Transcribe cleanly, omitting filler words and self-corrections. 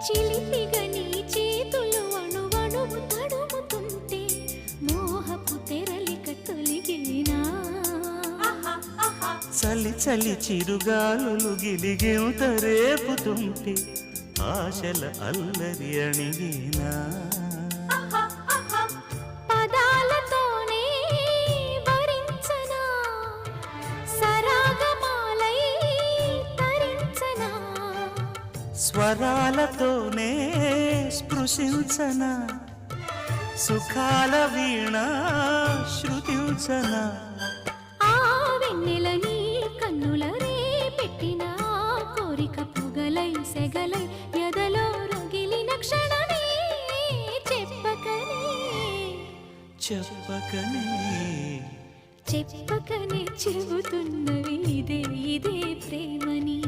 చిలిపిగా నీ చేతులు అణువణువు తడుముతుంటే మోహపు తెరలిక తొలిగేనా చలి చలి చిరుగాలులు గిలిగెంత రేపుతుంటే ఆశల అల్లరి అణిగేనా పదాలతోనే వరించనా సరాగమాలై తరించనా స్వరాలతోనే స్పృశించనా సుఖాల వీణ శృతించనా ఆ వెన్నెల నీ కన్నుల రే పెట్టిన కోరిక పొగలై సెగలై ఎదలో రగిలిన క్షణమే చెప్పకనే చెప్పకనే చెప్పకనే చెబుతున్నవి ఇదే ఇదే ప్రేమని